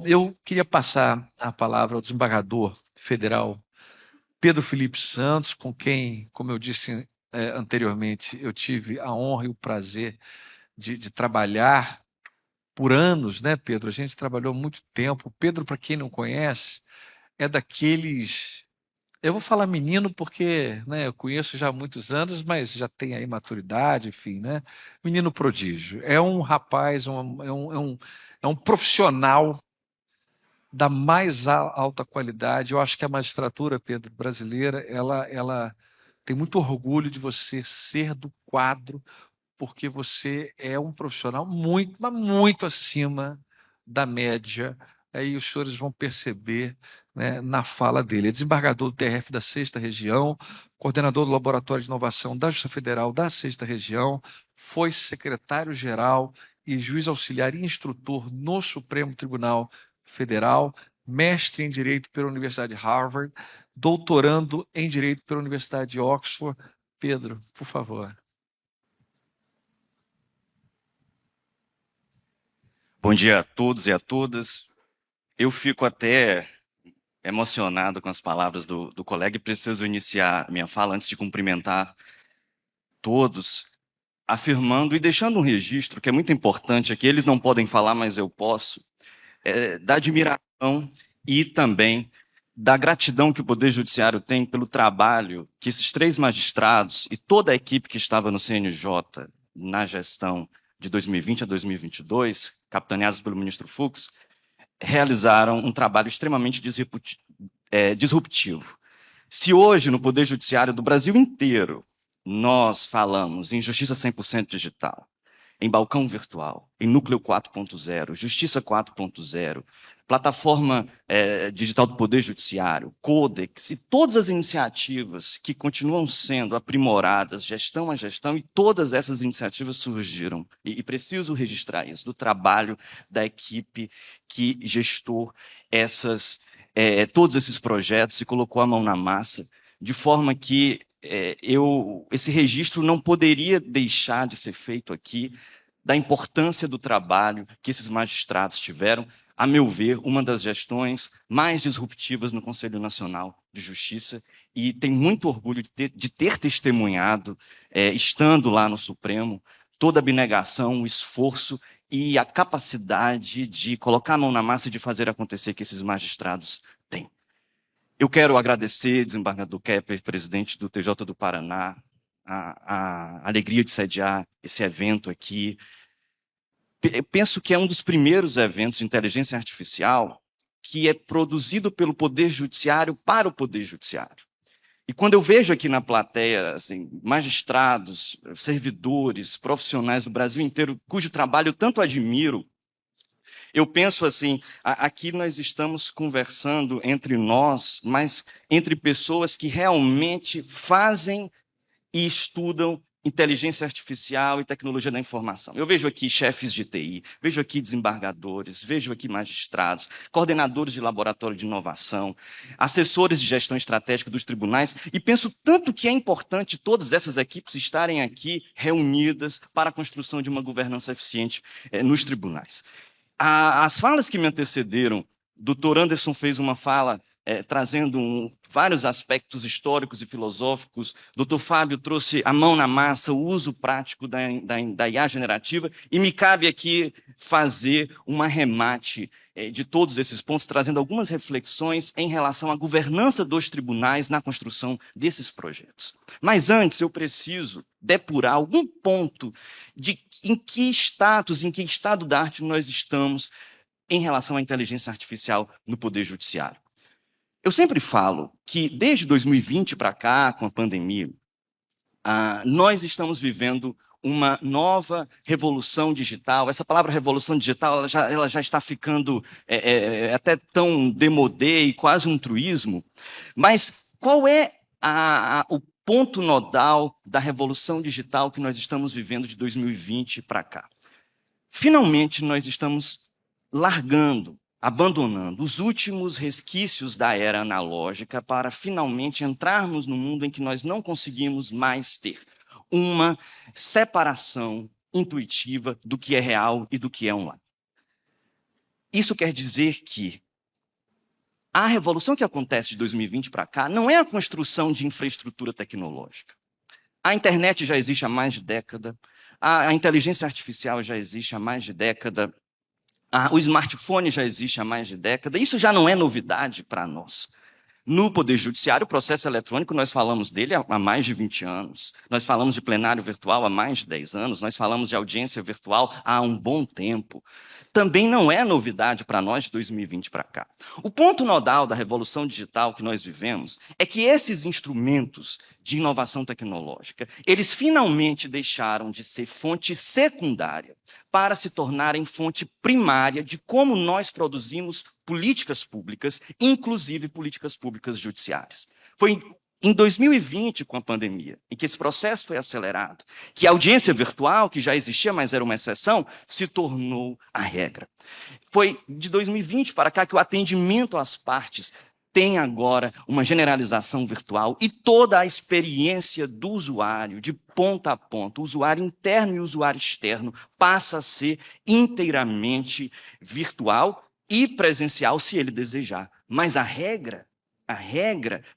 eu queria passar a palavra ao desembargador federal Pedro Felipe Santos, com quem, como eu disse anteriormente, eu tive a honra e o prazer de trabalhar por anos, né, Pedro? A gente trabalhou muito tempo. Pedro, para quem não conhece, é daqueles. Eu vou falar menino porque, né, eu conheço já há muitos anos, mas já tem aí maturidade, enfim, né? Menino prodígio. É um rapaz, é um profissional da mais alta qualidade. Eu acho que a magistratura, Pedro, brasileira, ela tem muito orgulho de você ser do quadro, porque você é um profissional muito, mas muito acima da média. Aí os senhores vão perceber, né, na fala dele. É desembargador do TRF da Sexta Região, coordenador do Laboratório de Inovação da Justiça Federal da Sexta Região, foi secretário-geral e juiz auxiliar e instrutor no Supremo Tribunal Federal, mestre em Direito pela Universidade de Harvard, doutorando em Direito pela Universidade de Oxford. Pedro, por favor. Bom dia a todos e a todas. Eu fico até emocionado com as palavras do colega e preciso iniciar minha fala antes de cumprimentar todos, afirmando e deixando um registro que é muito importante aqui. Eles não podem falar, mas eu posso, da admiração e também da gratidão que o Poder Judiciário tem pelo trabalho que esses três magistrados e toda a equipe que estava no CNJ na gestão de 2020 a 2022, capitaneados pelo ministro Fux, realizaram um trabalho extremamente disruptivo. Se hoje, no Poder Judiciário do Brasil inteiro, nós falamos em justiça 100% digital, em balcão virtual, em núcleo 4.0, justiça 4.0, plataforma digital do Poder Judiciário, Codex e todas as iniciativas que continuam sendo aprimoradas, gestão a gestão, e todas essas iniciativas surgiram, e preciso registrar isso, do trabalho da equipe que gestou todos esses projetos e colocou a mão na massa, de forma que esse registro não poderia deixar de ser feito aqui, da importância do trabalho que esses magistrados tiveram, a meu ver, uma das gestões mais disruptivas no Conselho Nacional de Justiça, e tenho muito orgulho de ter testemunhado, estando lá no Supremo, toda a abnegação, o esforço e a capacidade de colocar a mão na massa e de fazer acontecer que esses magistrados têm. Eu quero agradecer, desembargador Kepper, presidente do TJ do Paraná, a alegria de sediar esse evento aqui. Eu penso que é um dos primeiros eventos de inteligência artificial que é produzido pelo Poder Judiciário para o Poder Judiciário. E quando eu vejo aqui na plateia assim, magistrados, servidores, profissionais do Brasil inteiro, cujo trabalho eu tanto admiro, eu penso assim, aqui nós estamos conversando entre nós, mas entre pessoas que realmente fazem e estudam inteligência artificial e tecnologia da informação. Eu vejo aqui chefes de TI, vejo aqui desembargadores, vejo aqui magistrados, coordenadores de laboratório de inovação, assessores de gestão estratégica dos tribunais, e penso tanto que é importante todas essas equipes estarem aqui reunidas para a construção de uma governança eficiente nos tribunais. As falas que me antecederam, doutor Anderson fez uma fala trazendo vários aspectos históricos e filosóficos. Doutor Fábio trouxe a mão na massa, o uso prático da IA generativa, e me cabe aqui fazer um arremate de todos esses pontos, trazendo algumas reflexões em relação à governança dos tribunais na construção desses projetos. Mas antes, eu preciso depurar algum ponto em que status, em que estado da arte nós estamos em relação à inteligência artificial no Poder Judiciário. Eu sempre falo que desde 2020 para cá, com a pandemia, nós estamos vivendo uma nova revolução digital. Essa palavra revolução digital ela já está ficando até tão demodé e quase um truísmo. Mas qual é o ponto nodal da revolução digital que nós estamos vivendo de 2020 para cá? Finalmente, nós estamos abandonando os últimos resquícios da era analógica para finalmente entrarmos no mundo em que nós não conseguimos mais ter uma separação intuitiva do que é real e do que é online. Isso quer dizer que a revolução que acontece de 2020 para cá não é a construção de infraestrutura tecnológica. A internet já existe há mais de década, a inteligência artificial já existe há mais de década, o smartphone já existe há mais de década. Isso já não é novidade para nós. No Poder Judiciário, o processo eletrônico, nós falamos dele há mais de 20 anos. Nós falamos de plenário virtual há mais de 10 anos. Nós falamos de audiência virtual há um bom tempo. Também não é novidade para nós de 2020 para cá. O ponto nodal da revolução digital que nós vivemos é que esses instrumentos de inovação tecnológica, eles finalmente deixaram de ser fonte secundária para se tornarem fonte primária de como nós produzimos políticas públicas, inclusive políticas públicas judiciárias. Foi em 2020, com a pandemia, em que esse processo foi acelerado, que a audiência virtual, que já existia, mas era uma exceção, se tornou a regra. Foi de 2020 para cá que o atendimento às partes tem agora uma generalização virtual e toda a experiência do usuário, de ponta a ponta, o usuário interno e o usuário externo, passa a ser inteiramente virtual e presencial, se ele desejar. Mas a regra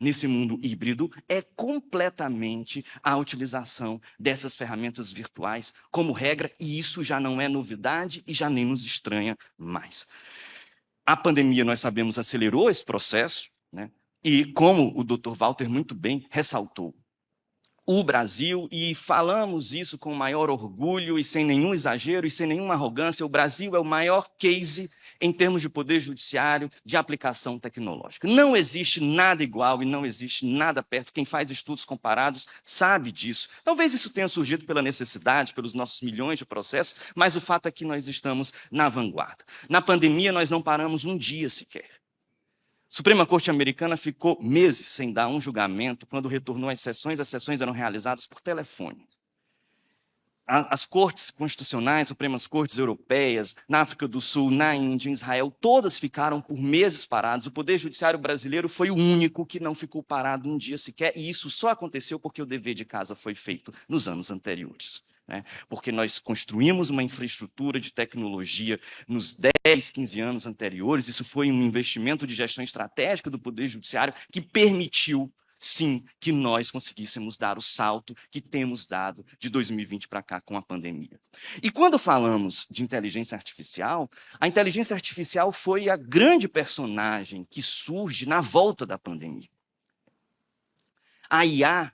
nesse mundo híbrido é completamente a utilização dessas ferramentas virtuais como regra, e isso já não é novidade e já nem nos estranha mais. A pandemia, nós sabemos, acelerou esse processo, né? E como o Dr. Walter muito bem ressaltou, o Brasil, e falamos isso com o maior orgulho e sem nenhum exagero e sem nenhuma arrogância, o Brasil é o maior case em termos de poder judiciário de aplicação tecnológica. Não existe nada igual e não existe nada perto. Quem faz estudos comparados sabe disso. Talvez isso tenha surgido pela necessidade, pelos nossos milhões de processos, mas o fato é que nós estamos na vanguarda. Na pandemia, nós não paramos um dia sequer. A Suprema Corte Americana ficou meses sem dar um julgamento. Quando retornou às sessões eram realizadas por telefone. As cortes constitucionais, Supremas Cortes Europeias, na África do Sul, na Índia, em Israel, todas ficaram por meses paradas. O Poder Judiciário brasileiro foi o único que não ficou parado um dia sequer, e isso só aconteceu porque o dever de casa foi feito nos anos anteriores. Porque nós construímos uma infraestrutura de tecnologia nos 10, 15 anos anteriores, isso foi um investimento de gestão estratégica do Poder Judiciário que permitiu, sim, que nós conseguíssemos dar o salto que temos dado de 2020 para cá com a pandemia. E quando falamos de inteligência artificial, a inteligência artificial foi a grande personagem que surge na volta da pandemia. A IA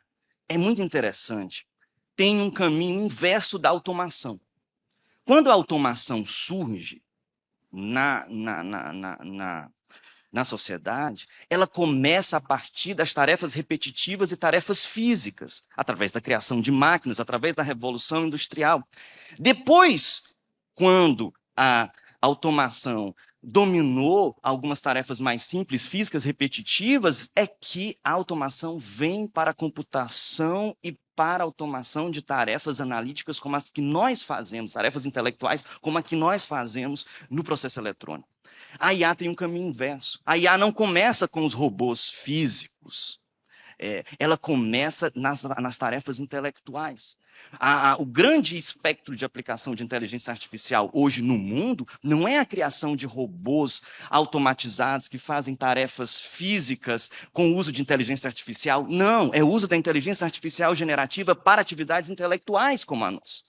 é muito interessante, tem um caminho inverso da automação. Quando a automação surge na sociedade, ela começa a partir das tarefas repetitivas e tarefas físicas, através da criação de máquinas, através da revolução industrial. Depois, quando a automação dominou algumas tarefas mais simples, físicas, repetitivas, é que a automação vem para a computação e para a automação de tarefas analíticas como as que nós fazemos, tarefas intelectuais como a que nós fazemos no processo eletrônico. A IA tem um caminho inverso. A IA não começa com os robôs físicos. Ela começa nas tarefas intelectuais. O grande espectro de aplicação de inteligência artificial hoje no mundo não é a criação de robôs automatizados que fazem tarefas físicas com o uso de inteligência artificial. Não, é o uso da inteligência artificial generativa para atividades intelectuais como a nossa.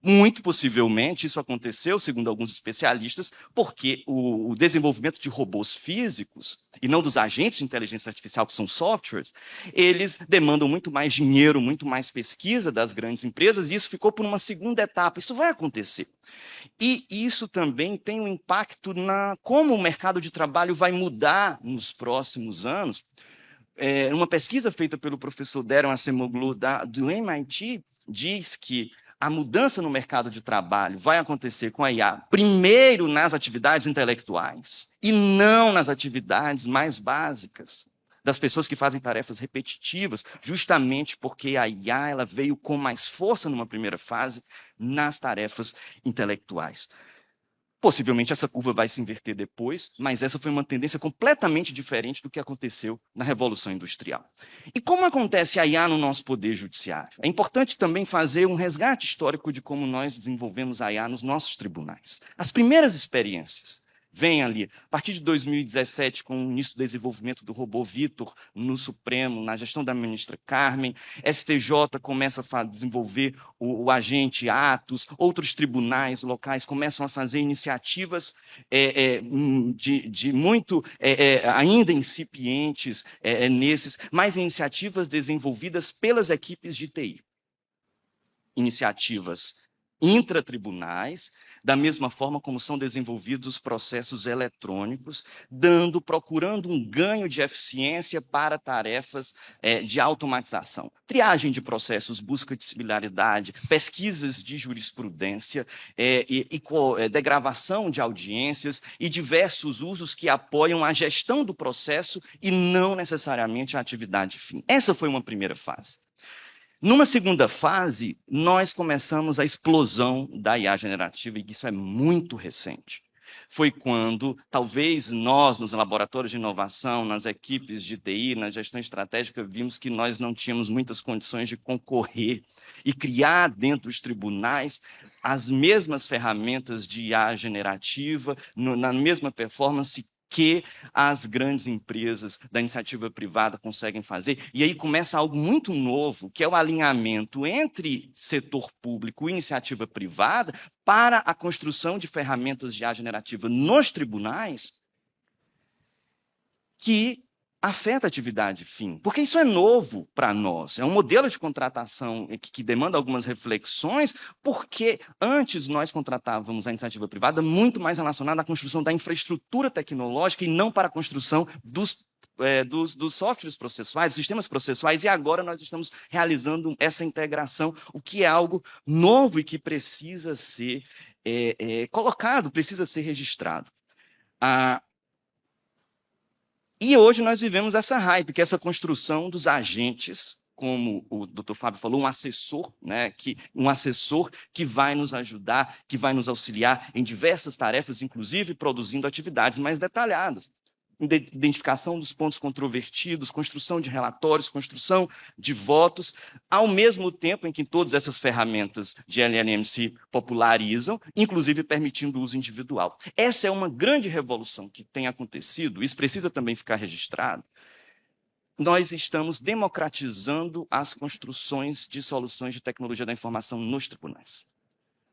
Muito possivelmente isso aconteceu, segundo alguns especialistas, porque o desenvolvimento de robôs físicos, e não dos agentes de inteligência artificial, que são softwares, eles demandam muito mais dinheiro, muito mais pesquisa das grandes empresas, e isso ficou por uma segunda etapa. Isso vai acontecer. E isso também tem um impacto na como o mercado de trabalho vai mudar nos próximos anos. Uma pesquisa feita pelo professor Daron Acemoglu, do MIT, diz que a mudança no mercado de trabalho vai acontecer com a IA, primeiro nas atividades intelectuais e não nas atividades mais básicas das pessoas que fazem tarefas repetitivas, justamente porque a IA ela veio com mais força numa primeira fase nas tarefas intelectuais. Possivelmente essa curva vai se inverter depois, mas essa foi uma tendência completamente diferente do que aconteceu na Revolução Industrial. E como acontece a IA no nosso Poder Judiciário? É importante também fazer um resgate histórico de como nós desenvolvemos a IA nos nossos tribunais. As primeiras experiências vem ali. A partir de 2017, com o início do desenvolvimento do robô Vitor no Supremo, na gestão da ministra Carmen, STJ começa a desenvolver o agente Atos, outros tribunais locais começam a fazer iniciativas de muito ainda incipientes nesses, mas iniciativas desenvolvidas pelas equipes de TI. Iniciativas intratribunais, da mesma forma como são desenvolvidos processos eletrônicos, procurando um ganho de eficiência para tarefas de automatização. Triagem de processos, busca de similaridade, pesquisas de jurisprudência, degravação de audiências e diversos usos que apoiam a gestão do processo e não necessariamente a atividade fim. Essa foi uma primeira fase. Numa segunda fase, nós começamos a explosão da IA generativa, e isso é muito recente. Foi quando, talvez nós, nos laboratórios de inovação, nas equipes de TI, na gestão estratégica, vimos que nós não tínhamos muitas condições de concorrer e criar dentro dos tribunais as mesmas ferramentas de IA generativa, na mesma performance que as grandes empresas da iniciativa privada conseguem fazer. E aí começa algo muito novo, que é o alinhamento entre setor público e iniciativa privada para a construção de ferramentas de IA generativa nos tribunais que afeta a atividade fim. Porque isso é novo para nós. É um modelo de contratação que demanda algumas reflexões, porque antes nós contratávamos a iniciativa privada muito mais relacionada à construção da infraestrutura tecnológica e não para a construção dos softwares processuais, dos sistemas processuais, e agora nós estamos realizando essa integração, o que é algo novo e que precisa ser colocado, precisa ser registrado. E hoje nós vivemos essa hype, que é essa construção dos agentes, como o Dr. Fábio falou, um assessor que vai nos ajudar, que vai nos auxiliar em diversas tarefas, inclusive produzindo atividades mais detalhadas. Identificação dos pontos controvertidos, construção de relatórios, construção de votos, ao mesmo tempo em que todas essas ferramentas de LLM se popularizam, inclusive permitindo o uso individual. Essa é uma grande revolução que tem acontecido, isso precisa também ficar registrado. Nós estamos democratizando as construções de soluções de tecnologia da informação nos tribunais.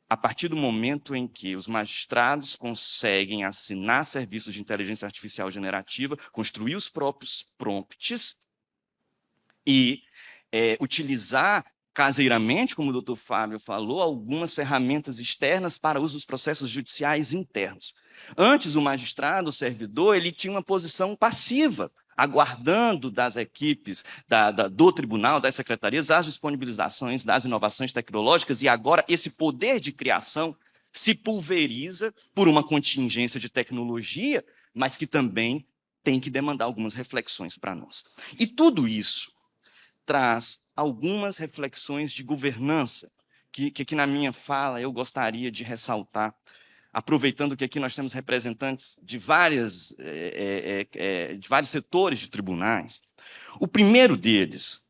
A partir do momento em que os magistrados conseguem assinar serviços de inteligência artificial generativa, construir os próprios prompts e utilizar caseiramente, como o Dr. Fábio falou, algumas ferramentas externas para uso dos processos judiciais internos. Antes, o magistrado, o servidor, ele tinha uma posição passiva, aguardando das equipes do tribunal, das secretarias, as disponibilizações das inovações tecnológicas, e agora esse poder de criação se pulveriza por uma contingência de tecnologia, mas que também tem que demandar algumas reflexões para nós. E tudo isso traz algumas reflexões de governança, que na minha fala eu gostaria de ressaltar, aproveitando que aqui nós temos representantes de vários setores de tribunais. O primeiro deles,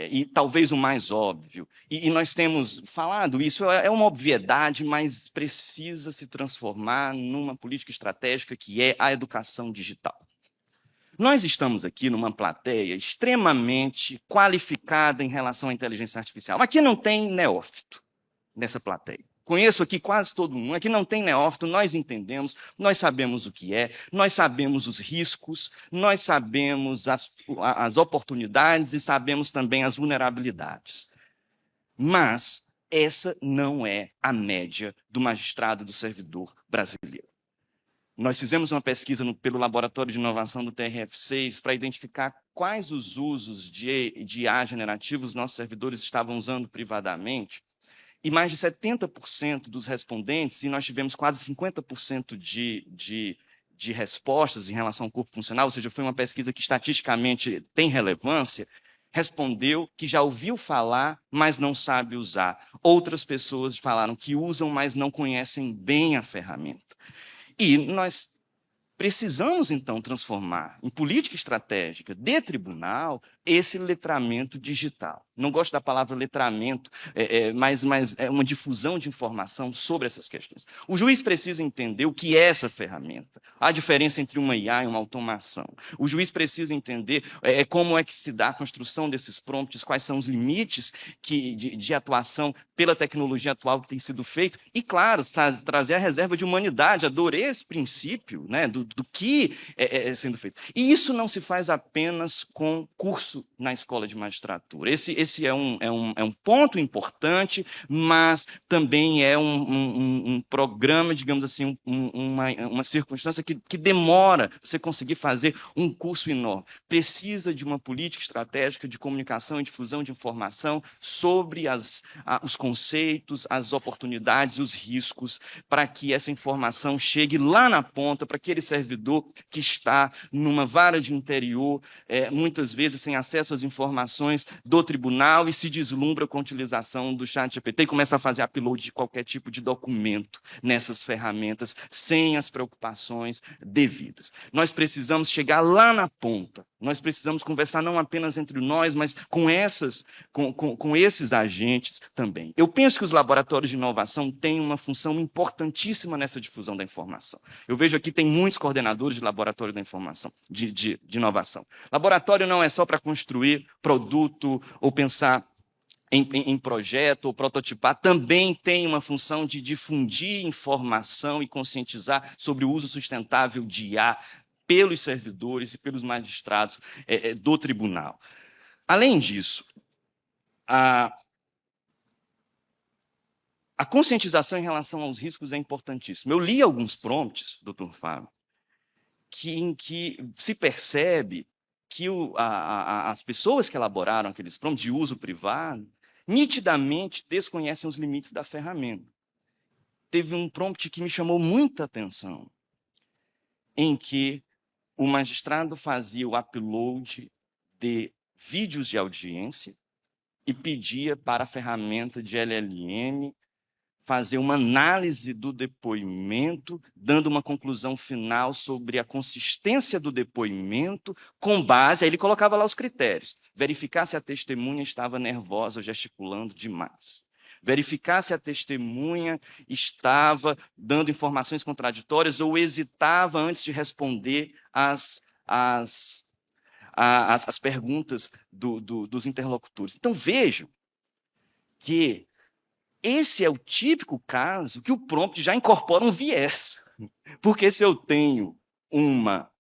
e talvez o mais óbvio, e nós temos falado isso, é uma obviedade, mas precisa se transformar numa política estratégica, que é a educação digital. Nós estamos aqui numa plateia extremamente qualificada em relação à inteligência artificial. Aqui não tem neófito nessa plateia. Conheço aqui quase todo mundo. Aqui não tem neófito, nós entendemos, nós sabemos o que é, nós sabemos os riscos, nós sabemos as oportunidades e sabemos também as vulnerabilidades. Mas essa não é a média do magistrado e do servidor brasileiro. Nós fizemos uma pesquisa pelo Laboratório de Inovação do TRF6 para identificar quais os usos de IA generativos os nossos servidores estavam usando privadamente. E mais de 70% dos respondentes, e nós tivemos quase 50% de respostas em relação ao corpo funcional, ou seja, foi uma pesquisa que estatisticamente tem relevância, respondeu que já ouviu falar, mas não sabe usar. Outras pessoas falaram que usam, mas não conhecem bem a ferramenta. E nós precisamos, então, transformar em política estratégica de tribunal esse letramento digital. não gosto da palavra letramento, mas é uma difusão de informação sobre essas questões. O juiz precisa entender o que é essa ferramenta, a diferença entre uma IA e uma automação. O juiz precisa entender como é que se dá a construção desses prompts, quais são os limites de atuação pela tecnologia atual que tem sido feito, e, claro, trazer a reserva de humanidade. Adorei esse princípio, né, do que é sendo feito. E isso não se faz apenas com curso na escola de magistratura. Esse é um ponto importante, mas também é um programa, digamos assim, uma circunstância que demora você conseguir fazer um curso enorme. Precisa de uma política estratégica de comunicação e difusão de informação sobre os conceitos, as oportunidades, os riscos, para que essa informação chegue lá na ponta, para aquele servidor que está numa vara de interior, muitas vezes sem acesso às informações do tribunal, e se deslumbra com a utilização do ChatGPT e começa a fazer upload de qualquer tipo de documento nessas ferramentas, sem as preocupações devidas. Nós precisamos chegar lá na ponta. Nós precisamos conversar não apenas entre nós, mas com esses agentes também. Eu penso que os laboratórios de inovação têm uma função importantíssima nessa difusão da informação. Eu vejo aqui tem muitos coordenadores de laboratório da informação, de inovação. Laboratório não é só para construir produto ou pensar em projeto ou prototipar, também tem uma função de difundir informação e conscientizar sobre o uso sustentável de IA pelos servidores e pelos magistrados do tribunal. Além disso, a conscientização em relação aos riscos é importantíssima. Eu li alguns prompts, doutor Fábio, em que se percebe que as pessoas que elaboraram aqueles prompts de uso privado nitidamente desconhecem os limites da ferramenta. Teve um prompt que me chamou muita atenção, em que o magistrado fazia o upload de vídeos de audiência e pedia para a ferramenta de LLM fazer uma análise do depoimento, dando uma conclusão final sobre a consistência do depoimento, com base, aí ele colocava lá os critérios, verificar se a testemunha estava nervosa ou gesticulando demais, verificar se a testemunha estava dando informações contraditórias ou hesitava antes de responder às perguntas dos interlocutores. Então, vejam que esse é o típico caso que o prompt já incorpora um viés. Porque se eu tenho uma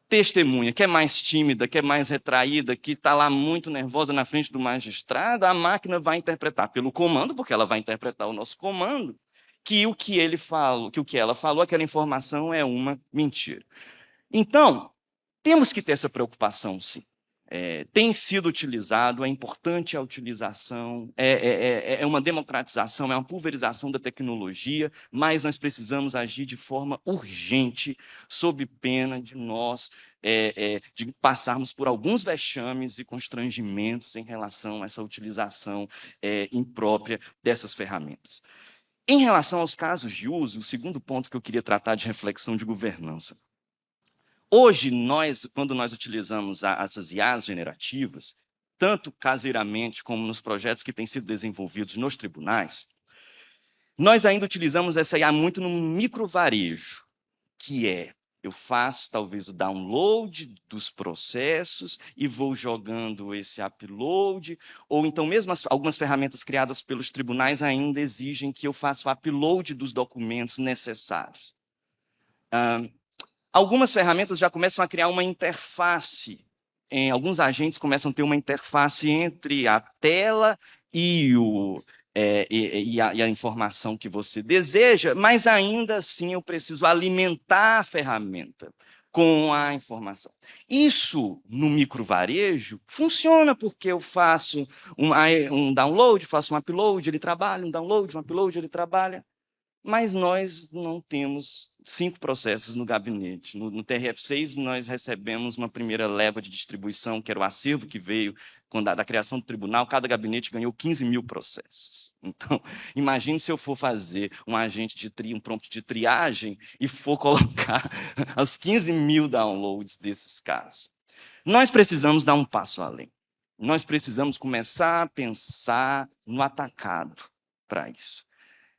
testemunha que é mais tímida, que é mais retraída, que está lá muito nervosa na frente do magistrado, a máquina vai interpretar pelo comando, porque ela vai interpretar o nosso comando, que o que ela falou, aquela informação é uma mentira. Então, temos que ter essa preocupação, sim. Tem sido utilizado, é importante a utilização, é uma democratização, é uma pulverização da tecnologia, mas nós precisamos agir de forma urgente, sob pena de nós de passarmos por alguns vexames e constrangimentos em relação a essa utilização imprópria dessas ferramentas. Em relação aos casos de uso, o segundo ponto que eu queria tratar de reflexão de governança. Hoje, quando nós utilizamos essas IAs generativas, tanto caseiramente como nos projetos que têm sido desenvolvidos nos tribunais, nós ainda utilizamos essa IA muito no microvarejo, que eu faço talvez o download dos processos e vou jogando esse upload, ou então mesmo algumas ferramentas criadas pelos tribunais ainda exigem que eu faça o upload dos documentos necessários. Algumas ferramentas já começam a criar uma interface. Alguns agentes começam a ter uma interface entre a tela e a informação que você deseja, mas ainda assim eu preciso alimentar a ferramenta com a informação. Isso, no microvarejo, funciona porque eu faço um download, faço um upload, ele trabalha, um download, um upload, ele trabalha. Mas nós não temos 5 processos no gabinete. No TRF6, nós recebemos uma primeira leva de distribuição, que era o acervo que veio da criação do tribunal. Cada gabinete ganhou 15 mil processos. Então, imagine se eu for fazer um prompt de triagem e for colocar os 15 mil downloads desses casos. Nós precisamos dar um passo além. nós precisamos começar a pensar no atacado para isso.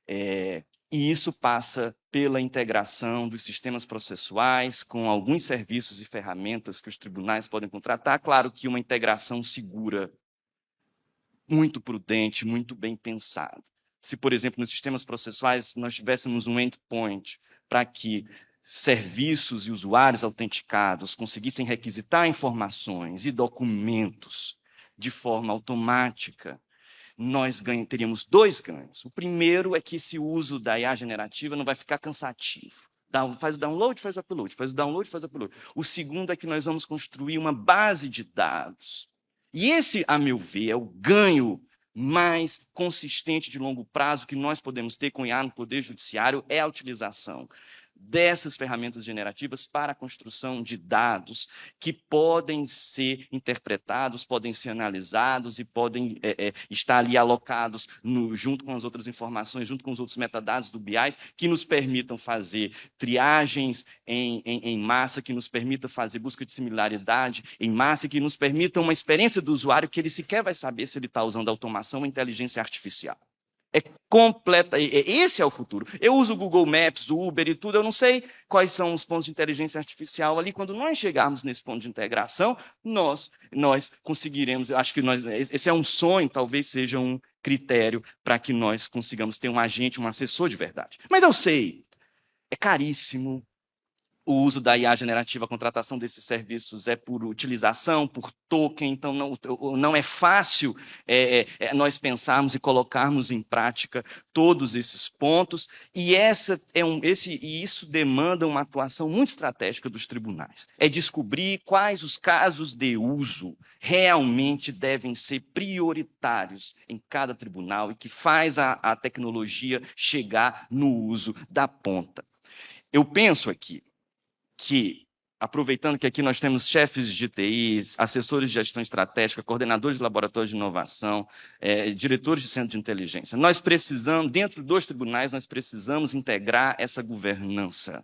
E isso passa pela integração dos sistemas processuais com alguns serviços e ferramentas que os tribunais podem contratar. Claro que uma integração segura, muito prudente, muito bem pensada. Se, por exemplo, nos sistemas processuais nós tivéssemos um endpoint para que serviços e usuários autenticados conseguissem requisitar informações e documentos de forma automática, nós teríamos dois ganhos. O primeiro é que esse uso da IA generativa não vai ficar cansativo. Faz o download, faz o upload, faz o download, faz o upload. O segundo é que nós vamos construir uma base de dados. E esse, a meu ver, é o ganho mais consistente de longo prazo que nós podemos ter com IA no Poder Judiciário, é a utilização dessas ferramentas generativas para a construção de dados que podem ser interpretados, podem ser analisados e podem estar ali alocados junto com as outras informações, junto com os outros metadados do BI, que nos permitam fazer triagens em massa, que nos permita fazer busca de similaridade em massa, que nos permita uma experiência do usuário que ele sequer vai saber se ele está usando automação ou inteligência artificial. Esse é o futuro. Eu uso o Google Maps, o Uber e tudo, eu não sei quais são os pontos de inteligência artificial ali. Quando nós chegarmos nesse ponto de integração, nós conseguiremos, acho que esse é um sonho, talvez seja um critério para que nós consigamos ter um agente, um assessor de verdade. Mas eu sei, é caríssimo. O uso da IA generativa, a contratação desses serviços é por utilização, por token, então não é fácil nós pensarmos e colocarmos em prática todos esses pontos, e isso demanda uma atuação muito estratégica dos tribunais. É descobrir quais os casos de uso realmente devem ser prioritários em cada tribunal e que faz a tecnologia chegar no uso da ponta. Eu penso aqui que, aproveitando que aqui nós temos chefes de TIs, assessores de gestão estratégica, coordenadores de laboratórios de inovação, diretores de centro de inteligência, nós precisamos, dentro dos tribunais, nós precisamos integrar essa governança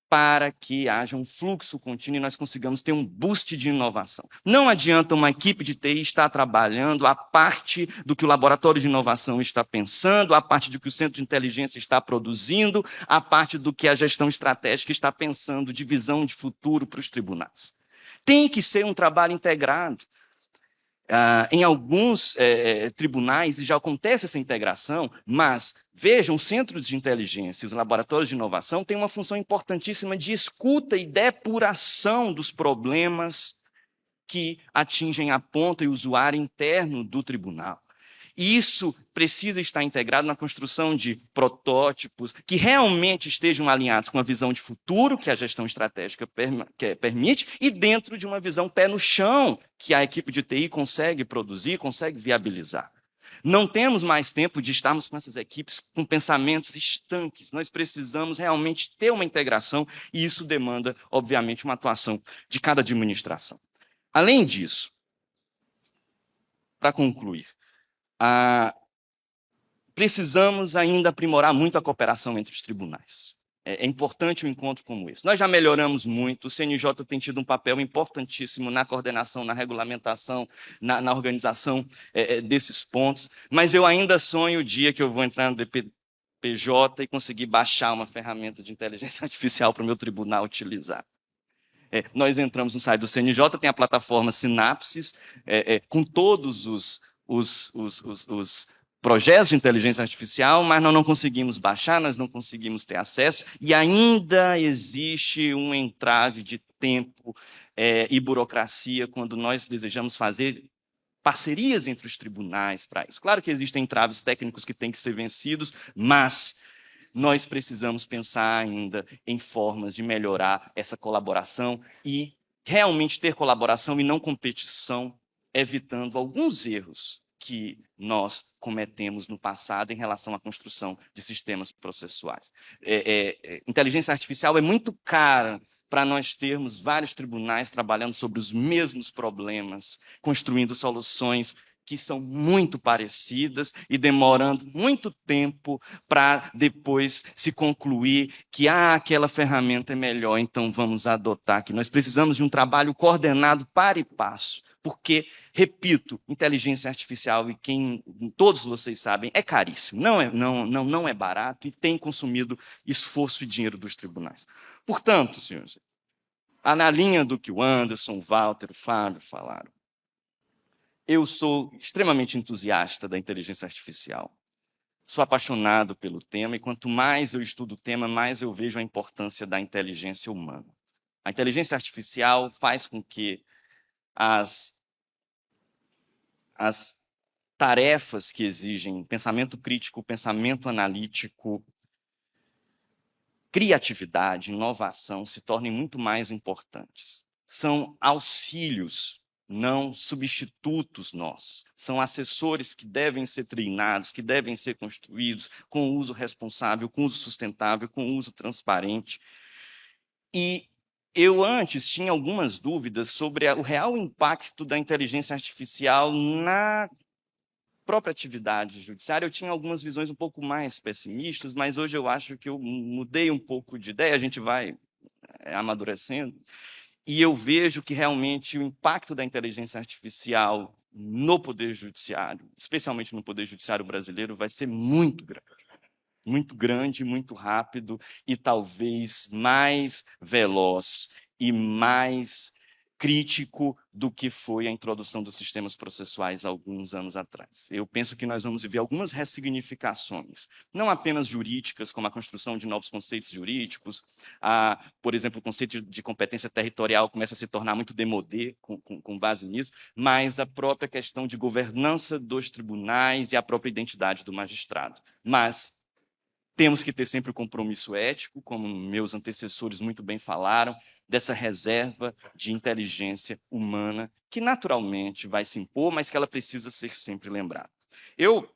para que haja um fluxo contínuo e nós consigamos ter um boost de inovação. Não adianta uma equipe de TI estar trabalhando a parte do que o laboratório de inovação está pensando, a parte do que o centro de inteligência está produzindo, a parte do que a gestão estratégica está pensando de visão de futuro para os tribunais. Tem que ser um trabalho integrado. Em alguns tribunais já acontece essa integração, mas vejam, os centros de inteligência e os laboratórios de inovação têm uma função importantíssima de escuta e depuração dos problemas que atingem a ponta e o usuário interno do tribunal. E isso precisa estar integrado na construção de protótipos que realmente estejam alinhados com a visão de futuro que a gestão estratégica permite e dentro de uma visão pé no chão que a equipe de TI consegue produzir, consegue viabilizar. Não temos mais tempo de estarmos com essas equipes com pensamentos estanques. Nós precisamos realmente ter uma integração e isso demanda, obviamente, uma atuação de cada administração. Além disso, para concluir, precisamos ainda aprimorar muito a cooperação entre os tribunais. É importante um encontro como esse. Nós já melhoramos muito, o CNJ tem tido um papel importantíssimo na coordenação, na regulamentação, na organização desses pontos, mas eu ainda sonho o dia que eu vou entrar no DPJ e conseguir baixar uma ferramenta de inteligência artificial para o meu tribunal utilizar. Nós entramos no site do CNJ, tem a plataforma Sinapses, com todos os projetos de inteligência artificial, mas nós não conseguimos baixar, nós não conseguimos ter acesso, e ainda existe um entrave de tempo e burocracia quando nós desejamos fazer parcerias entre os tribunais para isso. Claro que existem entraves técnicos que têm que ser vencidos, mas nós precisamos pensar ainda em formas de melhorar essa colaboração e realmente ter colaboração e não competição, evitando alguns erros que nós cometemos no passado em relação à construção de sistemas processuais. Inteligência artificial é muito cara para nós termos vários tribunais trabalhando sobre os mesmos problemas, construindo soluções que são muito parecidas e demorando muito tempo para depois se concluir que aquela ferramenta é melhor, então vamos adotar, que nós precisamos de um trabalho coordenado para e passo, Porque, repito, inteligência artificial, e todos vocês sabem, é caríssimo, não é barato e tem consumido esforço e dinheiro dos tribunais. Portanto, senhores, na linha do que o Anderson, o Walter, o Fábio falaram, eu sou extremamente entusiasta da inteligência artificial. Sou apaixonado pelo tema e quanto mais eu estudo o tema, mais eu vejo a importância da inteligência humana. A inteligência artificial faz com que as tarefas que exigem pensamento crítico, pensamento analítico, criatividade, inovação se tornem muito mais importantes. São auxílios, não substitutos nossos. São assessores que devem ser treinados, que devem ser construídos com uso responsável, com uso sustentável, com uso transparente. E eu antes tinha algumas dúvidas sobre o real impacto da inteligência artificial na própria atividade judiciária. Eu tinha algumas visões um pouco mais pessimistas, mas hoje eu acho que eu mudei um pouco de ideia, a gente vai amadurecendo, e eu vejo que realmente o impacto da inteligência artificial no Poder Judiciário, especialmente no Poder Judiciário brasileiro, vai ser muito grande, muito rápido e talvez mais veloz e mais crítico do que foi a introdução dos sistemas processuais há alguns anos atrás. Eu penso que nós vamos viver algumas ressignificações, não apenas jurídicas, como a construção de novos conceitos jurídicos, por exemplo, o conceito de competência territorial começa a se tornar muito demodé com base nisso, mas a própria questão de governança dos tribunais e a própria identidade do magistrado. Mas temos que ter sempre o compromisso ético, como meus antecessores muito bem falaram, dessa reserva de inteligência humana que naturalmente vai se impor, mas que ela precisa ser sempre lembrada. Eu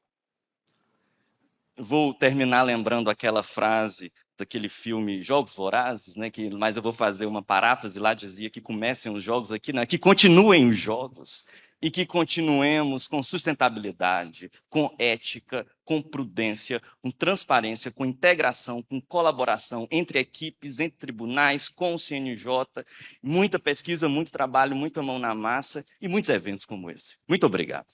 vou terminar lembrando aquela frase daquele filme Jogos Vorazes, né, mas eu vou fazer uma paráfrase lá, dizia que comecem os jogos aqui, né, que continuem os jogos e que continuemos com sustentabilidade, com ética, com prudência, com transparência, com integração, com colaboração entre equipes, entre tribunais, com o CNJ, muita pesquisa, muito trabalho, muita mão na massa e muitos eventos como esse. Muito obrigado.